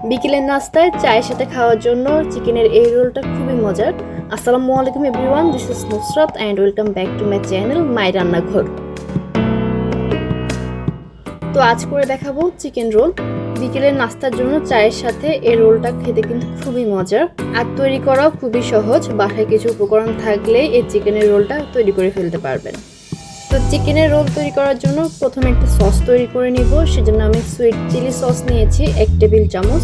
বিকেলের নাস্তায় চায়ের সাথে খাওয়ার জন্য চিকেনের এই রোলটা খুবই মজার। আসসালামু আলাইকুম everyone, this is Nusrat and welcome back to my channel my রান্নাঘর। তো আজ করে দেখাবো চিকেন রোল। বিকেলের নাস্তার জন্য চায়ের সাথে এই রোলটা খেতে কিন্তু খুবই মজার আর তৈরি করাও খুবই সহজ। বাসায় কিছু উপকরণ থাকলে এই চিকেনের রোলটা তৈরি করে ফেলতে পারবেন। তো চিকেনের রোল তৈরি করার জন্য প্রথমে একটা সস তৈরি করে নিব। সেজন্য আমি সুইট চিলি সস নিয়েছি 1 টেবিল চামচ,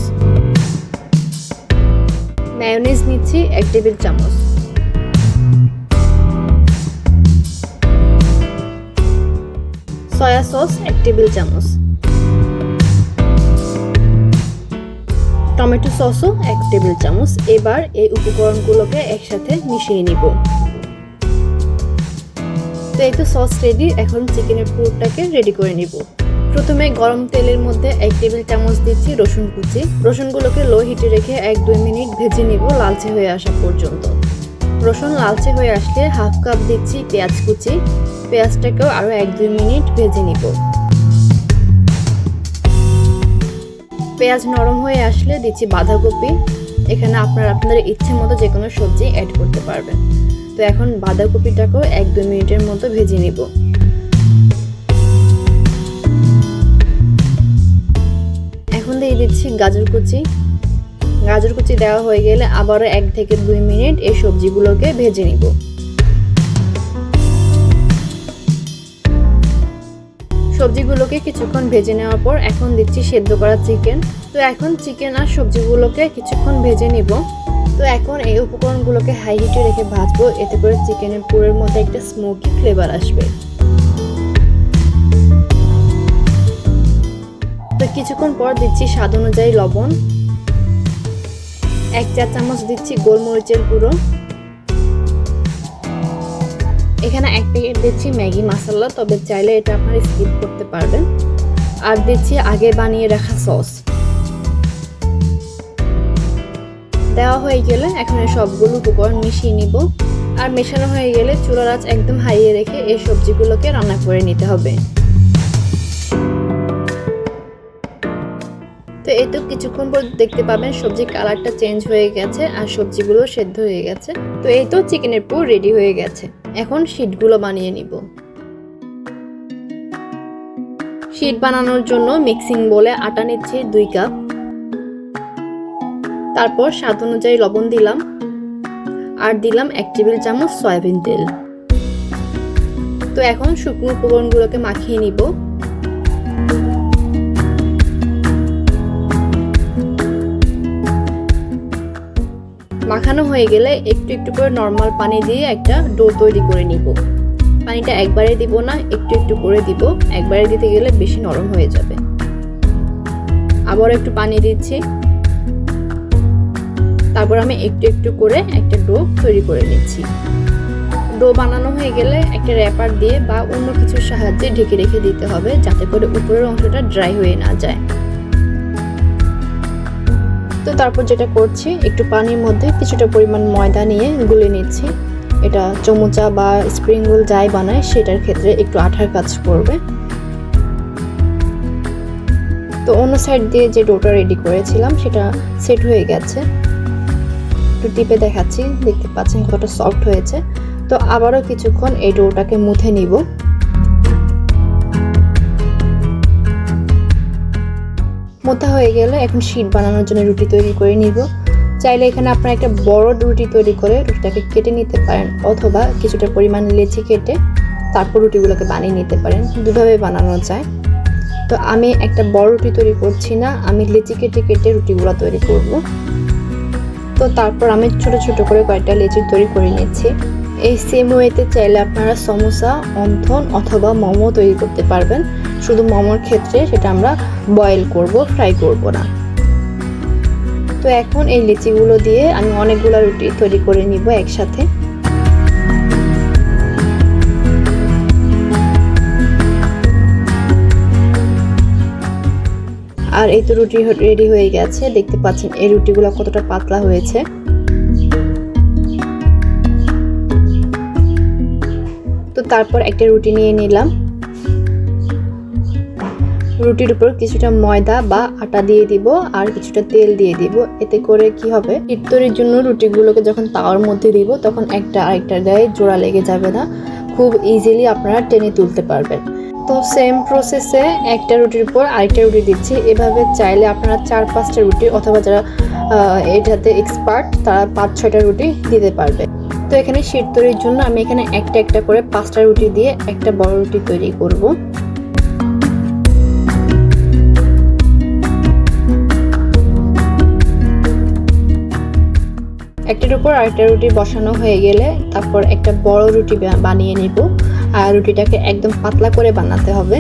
মায়োনিজ নিচ্ছি 1 টেবিল চামচ, সয়া সস 1 টেবিল চামচ, টমেটো সসও 1 টেবিল চামচ। এবার এই উপকরণগুলোকে একসাথে মিশিয়ে নিব। তো এই তো সস রেডি। এখন চিকেনের পুরটাকে রেডি করে নিব। প্রথমে গরম তেলের মধ্যে 1 টেবিল চামচ দিচ্ছি রসুন কুচি। রসুনগুলোকে লো হিটে রেখে 1-2 মিনিট ভেজে নিব লালচে হয়ে আসা পর্যন্ত। রসুন লালচে হয়ে আসলে হাফ কাপ দিচ্ছি পেঁয়াজ কুচি। পেঁয়াজটাকেও আরও 1-2 মিনিট ভেজে নিব। পেঁয়াজ নরম হয়ে আসলে দিচ্ছি বাঁধাকপি। এখানে আপনাদের ইচ্ছে মতো যে কোনো সবজি অ্যাড করতে পারবেন। তো এখন বাঁধাকপিটাকেও 1-2 মিনিটের মতো ভেজে নিব। এখন দিয়ে দিচ্ছি গাজর কুচি। গাজর কুচি দেওয়া হয়ে গেলে আবারও 1 থেকে 2 মিনিট এই সবজিগুলোকে ভেজে নিব। সবজিগুলোকে কিছুক্ষণ ভেজে নেওয়ার পর এখন দিচ্ছি সেদ্ধ করা চিকেন। তো এখন চিকেন আর সবজিগুলোকে কিছুক্ষণ ভেজে নিব। তো এখন এই উপকরণগুলোকে হাই হিটে রেখে ভাজবো, এতে করে চিকেনের পুরের মধ্যে একটা স্মোকি ফ্লেভার আসবে। তো কিছুক্ষণ পর দিচ্ছি স্বাদ অনুযায়ী লবণ, 1 চা চামচ দিচ্ছি গোলমরিচের গুঁড়ো, এখানে 1 প্যাকেট দিচ্ছি ম্যাগি মশলা, তবে চাইলে এটা আপনারা স্কিপ করতে পারবেন। আর দিচ্ছি আগে বানিয়ে রাখা সস। দেওয়া হয়ে গেলে এখন এই সবগুলো উপকরণ মিশিয়ে নিব। আর মেশানো হয়ে গেলে চুলার আঁচ একদম হাইয়ে রেখে এই সবজিগুলোকে রান্না করে নিতে হবে। তো এই তো কিছুক্ষণ পর দেখতে পাবেন সবজির কালারটা চেঞ্জ হয়ে গেছে আর সবজিগুলো সেদ্ধ হয়ে গেছে। তো এই তো চিকেনের পুর রেডি হয়ে গেছে। এখন শীটগুলো বানিয়ে নিব। শীট বানানোর জন্য মিক্সিং বোলে আটা নিচ্ছি 2 কাপ। তারপর স্বাদ অনুযায়ী লবণ দিলাম আর দিলাম 1 টেবিল চামচ সয়াবিন তেল। তো এখন শুকনো উপকরণগুলোকে মাখিয়ে নিব। মাখানো হয়ে গেলে একটু একটু করে নরমাল পানি দিয়ে একটা ডো তৈরি করে নিব। পানিটা একবারে দিব না, একটু একটু করে দিব। একবারে দিতে গেলে বেশি নরম হয়ে যাবে। আবার একটু পানি দিচ্ছি। তারপর আমি একটু একটু করে একটা ডো তৈরি করে নিচ্ছি। ডো বানানো হয়ে গেলে একটা র্যাপার দিয়ে বা অন্য কিছুর সাহায্যে ঢেকে রেখে দিতে হবে, যাতে করে উপরের অংশটা ড্রাই হয়ে না যায়। তো তারপর যেটা করছি, একটু পানির মধ্যে কিছুটা পরিমাণ ময়দা নিয়ে গুলে নিচ্ছি। এটা চমচা বা স্প্রিং রোল যাই বানায় সেটার ক্ষেত্রে একটু আঠার কাজ করবে। তো অন্য সাইড দিয়ে যে ডোটা রেডি করেছিলাম সেটা সেট হয়ে গেছে। একটু টিপে দেখাচ্ছি, দেখতে পাচ্ছেন কতটা সফট হয়েছে। তো আবারও কিছুক্ষণ এই ডোটাকে মুথে নিব। মোথা হয়ে গেলে এখন শীট বানানোর জন্য রুটি তৈরি করে নিব। চাইলে এখানে আপনারা একটা বড় রুটি তৈরি করে রুটিটাকে কেটে নিতে পারেন, অথবা কিছুটা পরিমাণ লেচি কেটে তারপর রুটিগুলোকে বানিয়ে নিতে পারেন। দুভাবে বানানো যায়। তো আমি একটা বড় রুটি তৈরি করছি না, আমি লেচি কেটে কেটে রুটিগুলো তৈরি করব। তো তারপর আমি ছোট ছোট করে কয়েকটা লেচি তৈরি করে নিচ্ছি। এই সেম ওয়েতে চাইলে আপনারা সমোসা, অন্থন অথবা মোমো তৈরি করতে পারবেন। শুধু মোমোর ক্ষেত্রে সেটা আমরা বয়েল করব, ফ্রাই করব না। তো এখন এই লিচিগুলো দিয়ে আমি অনেকগুলো রুটি তৈরি করে নিব একসাথে। আর এই তো রুটি রেডি হয়ে গেছে। দেখতে পাচ্ছেন এই রুটিগুলো কতটা পাতলা হয়েছে। তো তারপর একটা রুটি নিয়ে নিলাম। রুটির উপর কিছুটা ময়দা বা আটা দিয়ে দিব আর কিছুটা তেল দিয়ে দিব। এতে করে কি হবে, শীট তৈরির জন্য রুটিগুলোকে যখন তাওয়ার মধ্যে দিব তখন একটা আরেকটার গায়ে জোড়া লেগে যাবে না, খুব ইজিলি আপনারা টেনে তুলতে পারবেন। তো সেম প্রসেসে একটা রুটির উপর আরেকটা রুটি দিচ্ছি। এভাবে চাইলে আপনারা 4-5টা রুটি অথবা যারা এটাতে এক্সপার্ট তারা 5-6টা রুটি দিতে পারবে। তো এখানে শীট তৈরির জন্য আমি এখানে একটা একটা করে 5টা রুটি দিয়ে একটা বড় রুটি তৈরি করব। একটার উপর আরেকটা রুটি বসানো হয়ে গেলে তারপর একটা বড় রুটি বানিয়ে নিব। আর রুটিটাকে একদম পাতলা করে বানাতে হবে।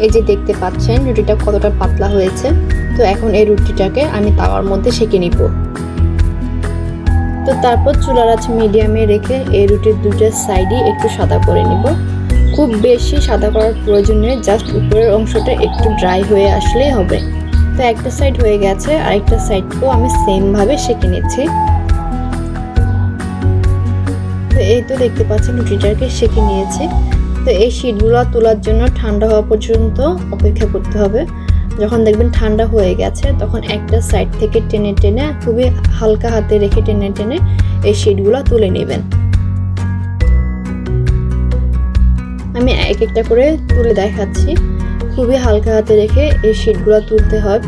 এই যে দেখতে পাচ্ছেন রুটিটা কতটা পাতলা হয়েছে। তো এখন এই রুটিটাকে আমি তাওয়ার মধ্যে সেঁকে নিব। তো তারপর চুলার আঁচ মিডিয়ামে রেখে এই রুটির দুটো সাইডই একটু সাদা করে নিব। খুব বেশি সাদা করার প্রয়োজন নেই, জাস্ট উপরের অংশটা একটু ড্রাই হয়ে আসলেই হবে। তো একটা সাইড হয়ে গেছে, আরেকটা সাইডকেও আমি সেম ভাবে সেঁকে নিচ্ছি। তো এই তো দেখতে পাচ্ছেন রুটিটাকে সেঁকে নিয়েছি। তো এই শীটগুলো তোলার জন্য ঠান্ডা হওয়া পর্যন্ত অপেক্ষা করতে হবে। যখন দেখবেন ঠান্ডা হয়ে গেছে তখন একটা সাইড থেকে টেনে টেনে খুবই হালকা হাতে রেখে টেনে টেনে এই শীটগুলো তুলে নেবেন। আমি এক একটা করে তুলে দেখাচ্ছি। খুবই হালকা হাতে রেখে এই শীটগুলো তুলতে হয়,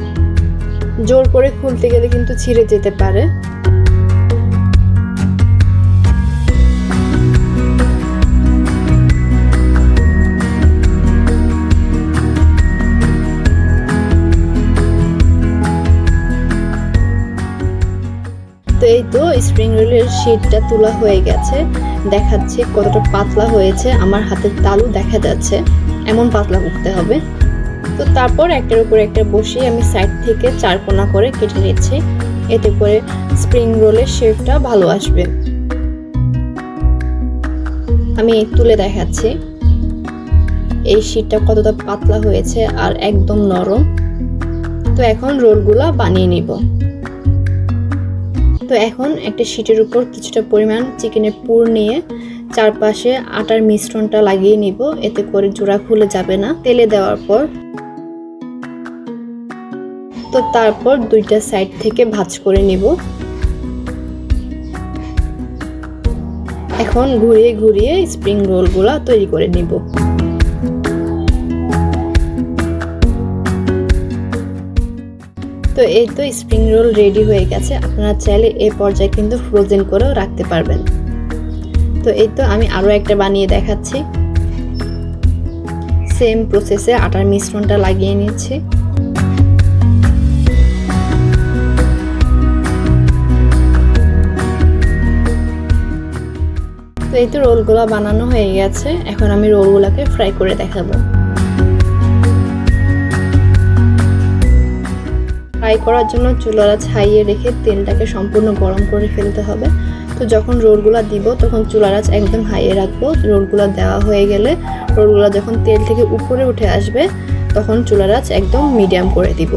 জোর করে খুলতে গেলে কিন্তু ছিঁড়ে যেতে পারে। তো এই তো স্প্রিং রোলের শীটটা তোলা হয়ে গেছে, দেখাচ্ছে কতটা পাতলা হয়েছে। আমার হাতের তালু দেখা যাচ্ছে, এমন পাতলা করতে হবে। তো তারপর একটার উপর একটা বসিয়ে আমি সাইড থেকে 4 কোণা করে কেটে নিচ্ছি। এতে করে স্প্রিং রোলের শেপটা ভালো আসবে। আমি তুলে দেখাচ্ছি এই শীটটা কতটা পাতলা হয়েছে আর একদম নরম। তো এখন রোলগুলা বানিয়ে নিব। তো এখন একটা শীটের উপর কিছুটা পরিমাণ চিকেনের পুর নিয়ে চারপাশে আটার মিশ্রণটা লাগিয়ে নিব। এতে করে জোড়া খুলে যাবে না তেলে দেওয়ার পর। তো তারপর দুইটা সাইড থেকে ভাঁজ করে নিব। এখন ঘুরিয়ে ঘুরিয়ে স্প্রিং রোলগুলা তৈরি করে নিব। তো এই তো স্প্রিং রোল রেডি হয়ে গেছে। আপনারা চাইলে এই পর্যায়ে কিন্তু ফ্রোজেন করেও রাখতে পারবেন। তো এই তো আমি আরও একটা বানিয়ে দেখাচ্ছি। সেম প্রসেসে আটার মিশ্রণটা লাগিয়ে নিচ্ছি। তো এই তো রোলগুলো বানানো হয়ে গেছে। এখন আমি রোলগুলোকে ফ্রাই করে দেখাবো। ফ্রাই করার জন্য চুলার আঁচ হাইয়ে রেখে তেলটাকে সম্পূর্ণ গরম করে ফেলতে হবে। তো যখন রোলগুলো দিব তখন চুলার আঁচ একদম হাইয়ে রাখবো। রোলগুলো দেওয়া হয়ে গেলে রোলগুলো যখন তেল থেকে উপরে উঠে আসবে তখন চুলার আঁচ একদম মিডিয়াম করে দিব।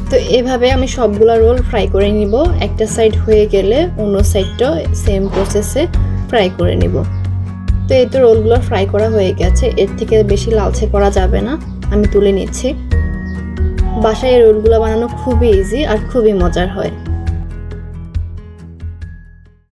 তো এভাবে আমি সবগুলা রোল ফ্রাই করে নিব। একটা সাইড হয়ে গেলে অন্য সাইডটাও সেম প্রসেসে ফ্রাই করে নিব। তো এই তো রোলগুলো ফ্রাই করা হয়ে গেছে। এর থেকে বেশি লালচে করা যাবে না। আমি তুলে নিচ্ছি। বাসায় এই রোলগুলো বানানো খুবই ইজি আর খুবই মজার হয়।